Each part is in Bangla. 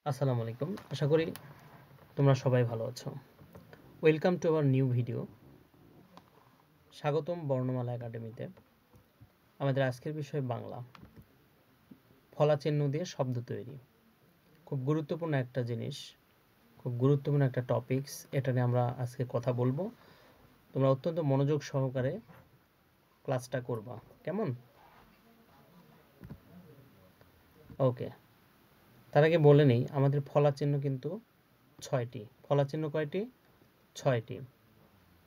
আসসালামু আলাইকুম। আশা করি তোমরা সবাই ভালো আছো। Welcome to our new video. স্বাগতম বর্ণমালা একাডেমিতে। আমাদের আজকের বিষয় বাংলা। ফলা চিহ্ন দিয়ে শব্দ তৈরি। খুব গুরুত্বপূর্ণ একটা জিনিস, খুব গুরুত্বপূর্ণ একটা টপিকস। এটা নিয়ে আমরা আজকে কথা বলবো। তোমরা অত্যন্ত মনোযোগ সহকারে ক্লাসটা করবা, কেমন? ওকে। তার আগে বলে নেই, আমাদের ফলা চিহ্ন কিন্তু 6টি। ফলা চিহ্ন কয়টি? 6টি।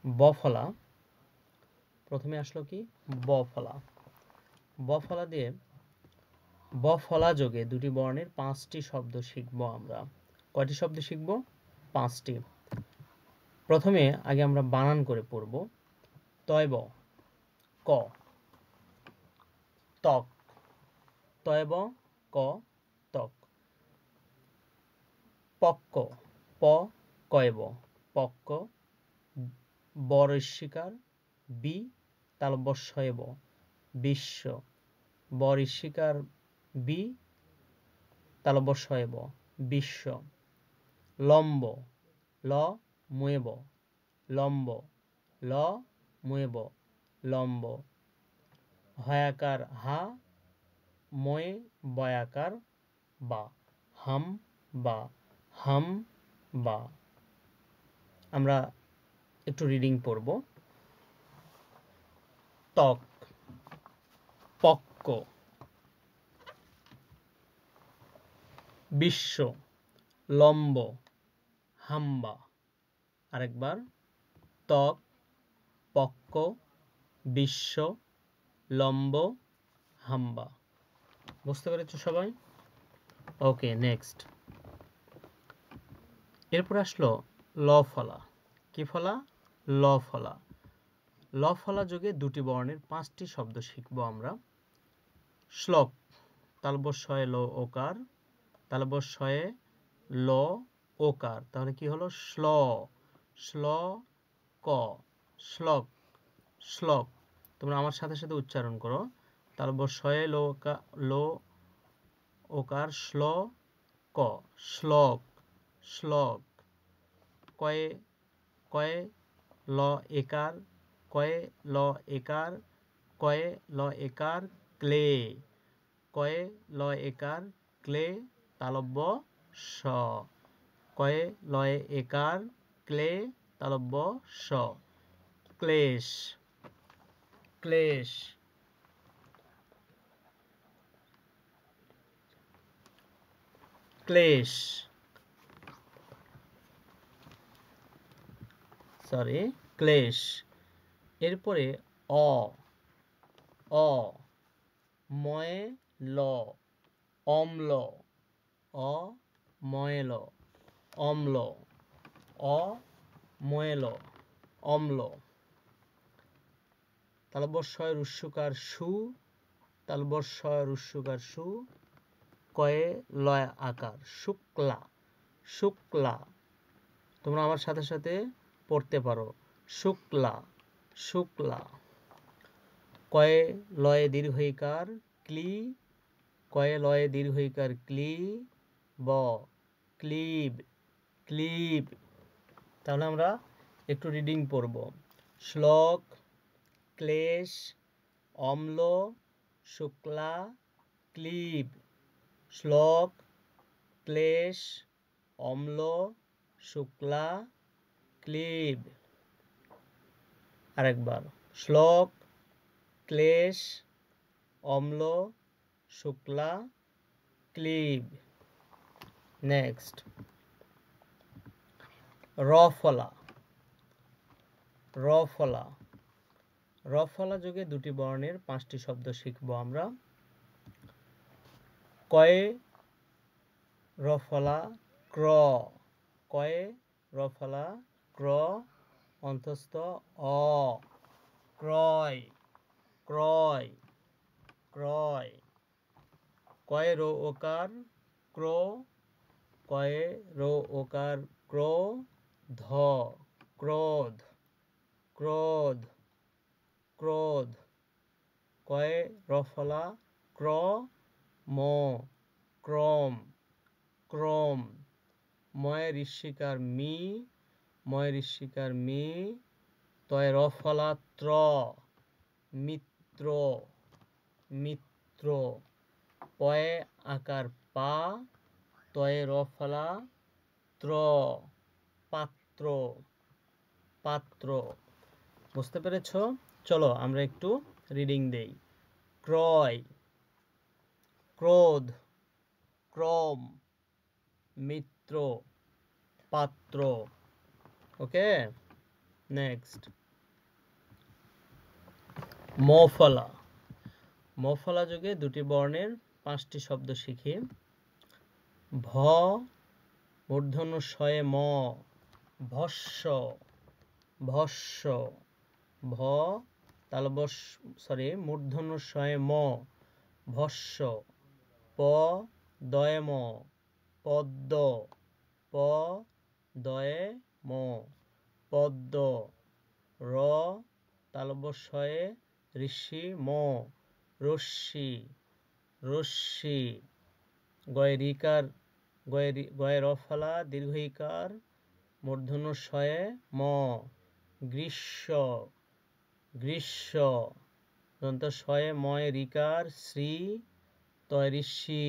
ব ফলা, প্রথমে আসলো কি? ব ফলা। ব ফলা দিয়ে ব ফলা যোগে দুটি বর্ণের 5টি শব্দ শিখব আমরা। কয়টি শব্দ শিখব? 5টি। প্রথমে আগে আমরা বানান করে পড়ব। তয়ব, ক, তক। তয়ব, ক, তক। পক্ক, প, কয়ব, পক্ক। বরস্বীকার, বি, তালব্যস্বয়ব, বিশ্ব। বরস্বীকার, বি, তালব্যস্বয়ব, বিশ্ব। লম্ব, ল, মুয়েব, লম্ব। ল, মুয়েব, লম্ব। হয়াকার হা, ময়ে বয়াকার বা, হাম বা, হাম বা। আমরা একটু রিডিং পড়ব। ত্বক, পক্ক। বিশ্ব, লম্ব, হাম্বা। আরেকবার, ত্বক, পক্ক, বিশ্ব, লম্ব, হাম্বা। বুঝতে পেরেছো সবাই? ওকে, নেক্সট। এরপর আসলো ল ফলা। কি ফলা? ল ফলা। ল ফলা যোগে দুটি বর্ণের 5টি শব্দ শিখব আমরা। শ্লোক, তালব্যস্বয়ে ল ওকার, তালব্যস্বয়ে ল ওকার। তাহলে কি হলো? শ্ল, শ্ল, ক, শ্লোক, শ্লোক। তোমরা আমার সাথে সাথে উচ্চারণ করো। তালব্যস্বয়ে ল ওকার, শ্ল, ক, শ্লোক, শ্লোক। কয়ে, কয়ে ল একার, কয়ে ল একার, কয়ে ল একার, ক্লে। কয়ে ল একার, ক্লে, তালব্য স। কয়ে লয়ে একার, ক্লে, তালব্য স। ক্লেশ, ক্লেশ। ক্লেশ, সরি, ক্লেশ। এরপরে অ, অ, ময়ে ল, অম্ল। অ, ময়েল, অম্ল। অ, ময়েল, অম্ল। তালব্যস্বয় রুস্যকার সু, তালব্যস্বয় রুস্যকার সু। কয়ে লয় আকার, শুক্লা, শুক্লা। তোমরা আমার সাথে সাথে পড়তে পারো। শুক্লা, শুক্লা। কয়ে লয়ে দীর্ঘইকার, ক্লি। কয়ে লয়ে দীর্ঘইকার, ক্লি, ব, ক্লিব, ক্লিব। তাহলে আমরা একটু রিডিং পড়ব। শ্লোক, ক্লেশ, অম্ল, শুক্লা, ক্লিব। শ্লোক, ক্লেশ, অম্ল, শুক্লা, ক্লিব। আরেকবার। শ্লোক, ক্লেশ, অম্ল, শুক্লা, ক্লিব। নেক্সট, র ফলা। র ফলা। র ফলা যোগে দুটি বর্ণের 5টি শব্দ শিখব আমরা। কয়ে র ফলা ক্র, কয়ে র ফলা ক্র, অন্তস্থ অ, ক্রয়, ক্রয়, ক্রয়। কয়ে রো ওকার ক্র, কয়ে রো ওকার ক্র, ধ, ক্রোধ, ক্রোধ, ক্রোধ। কয়ে র ফলা ক্র, ম, ক্রম, ক্রম, ময়ে ঋষিকার মি, ময়ে ঋষিকার মি, তয়ে রফলা ত্র, মিত্র, মিত্র, পয়ে আকার পা, তয়ে রফলা ত্র, পাত্র, পাত্র। বুঝতে পেরেছ? চলো আমরা একটু রিডিং দেই। ক্রয়, ক্রোধ, ক্রম, মিত্র, পাত্র। ওকে, নেক্সট। মফলা, মফলা যুগে দুটি বর্ণের 5টি শব্দ শিখি। ভ মূর্ধন্য শয়ে ম, ভস্য, ভস্য, ভ তালবস মূর্ধন্য শয়ে ম, ভস্য, প দয়ে ম, পদ্ম, প দয়ে ম, পদ্ম, র তালবস্যয়ে ঋষি ম, রশ্মি, রশ্মি, গয়ে রিকার, গয়ে রফলা দীর্ঘইকার মূর্ধন্য শয়ে ম, গ্রীষ্ম, গ্রীষ্ম, দন্ত শয়ে ময় রিকার শ্রী, তয় ঋষি,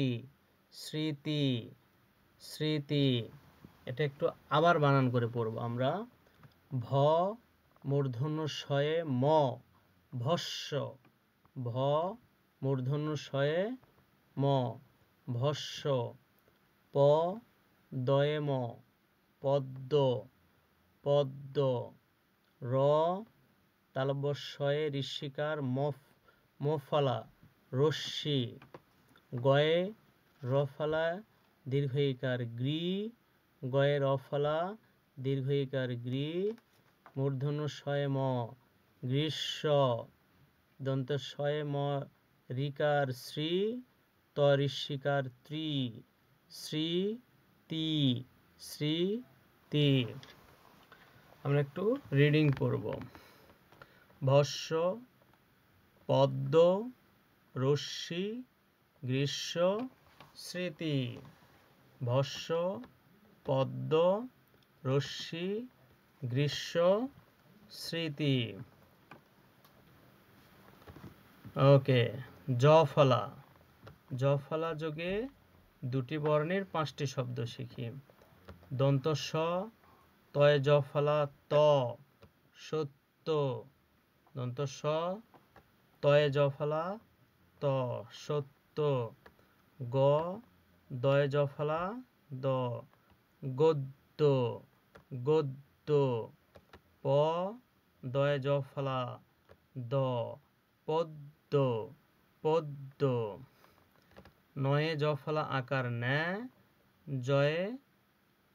স্মৃতি, স্মৃতি। এটা একটু আবার বানান করে পড়ব আমরা। ভ মূর্ধন্য শয়ে ম, ভস্য, ভ মূর্ধন্য শয়ে ম, ভস্য, প দয়ে ম, পদ্ম, পদ্ম, র তালব্যশয়ে ঋষিকার মফলা, রশ্মি, গয়ে রফলা দীর্ঘইকার গ্রী, গয়ে রফলা দীর্ঘইকার গ্রী, মূর্ধন্য শয়ে ম, গ্রীষ্ম, দন্ত শয়ে ম রিকার শ্রী, ত ঋষিকার ত্রি, শ্রী তি, শ্রী তি। আমরা একটু রিডিং পড়ব। ভস্য, পদ্ম, রশ্মি, গ্রীষ্ম, স্মৃতি। ভস্য, পদ্ম, রশ্মি, গ্রীষ্ম, স্মৃতি। ওকে, জফলা, জফলা যোগে দুটি বর্ণের 5টি শব্দ শিখি। দন্ত স তয়ে জফলা ত, সত্য, দন্ত স তয়ে জফলা ত, সত্য, গ দয়ে জফলা দ, গদ্য, গদ্য, প দয়ে জফলা দ, পদ্য, পদ্য, নয়ে জফলা আকার ন্যা, জয়ে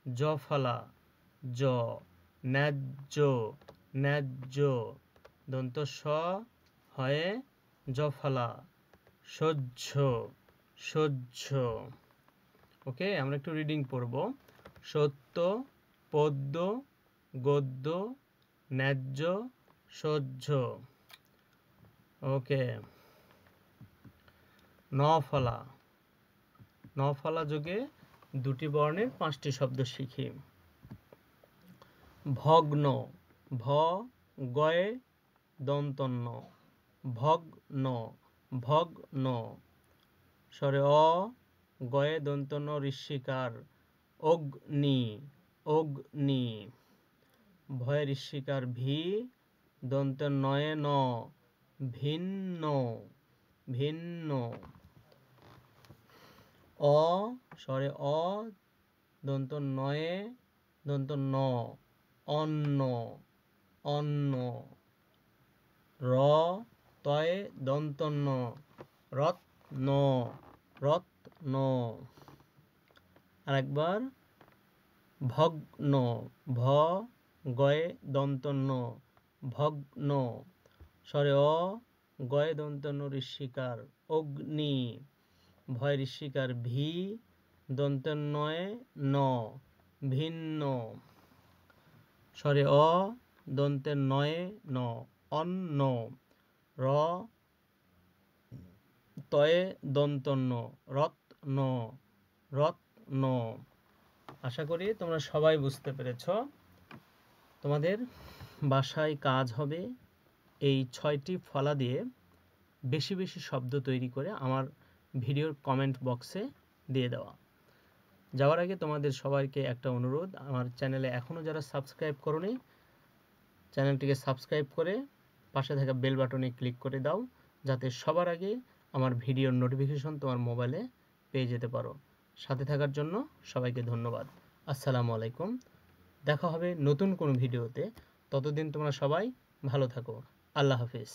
জফলা জ, ন্যায্য, ন্যায্য, দন্ত স হয়ে জফলা, সহ্য, সহ্য। ওকে, আমরা একটু রিডিং পড়ব। সত্য, পদ্য, গদ্য, ন্যায্য, সহ্য। ওকে, নফলা, নফলা যুগে দুটি বর্ণের 5টি শব্দ শিখি। ভগ্ন, ভ গয়ে দন্তন্য, ভগ্ন, ভগ্ন, স্বরে অ গয়ে দন্তন্য ঋষিকার অগ্নি, অগ্নি, ভয়ে ঋষিকার ভি, দন্ত নয়ে ন, ভিন্ন, ভিন্ন, অ স্বরে অ দন্ত নয়ে দন্ত ন, অন্ন, অন্ন, র তয়ে দন্তন্য রত্ন, রত্ন। আরেকবার, ভগ্ন, ভ গয়ে দন্তন্য, ভগ্ন, স্বরে অ গয়ে দন্তন্য ঋষিকার অগ্নি, ভয় ঋষিকার ভি, দন্তন্বয়ে ন, ভিন্ন, স্বরে অ দন্তের নয়ে ন, অন্ন, র তয়ে দন্তন্য রত্ন, রত্ন, নো। আশা করি তোমরা সবাই বুঝতে পেরেছ। তোমাদের বাসায় কাজ হবে এই 6টি ফলা দিয়ে বেশি বেশি শব্দ তৈরি করে আমার ভিডিওর কমেন্ট বক্সে দিয়ে দেওয়া। যাওয়ার আগে তোমাদের সবাইকে একটা অনুরোধ, আমার চ্যানেলে এখনও যারা সাবস্ক্রাইব করোনি চ্যানেলটিকে সাবস্ক্রাইব করে পাশে থাকা বেল বাটনে ক্লিক করে দাও, যাতে সবার আগে আমার ভিডিওর নোটিফিকেশন তোমার মোবাইলে পেয়ে যেতে পারো। সাথে থাকার জন্য সবাইকে ধন্যবাদ। আসসালামু আলাইকুম। দেখা হবে নতুন কোনো ভিডিওতে। ততদিন তোমরা সবাই ভালো থাকো। আল্লাহ হাফিজ।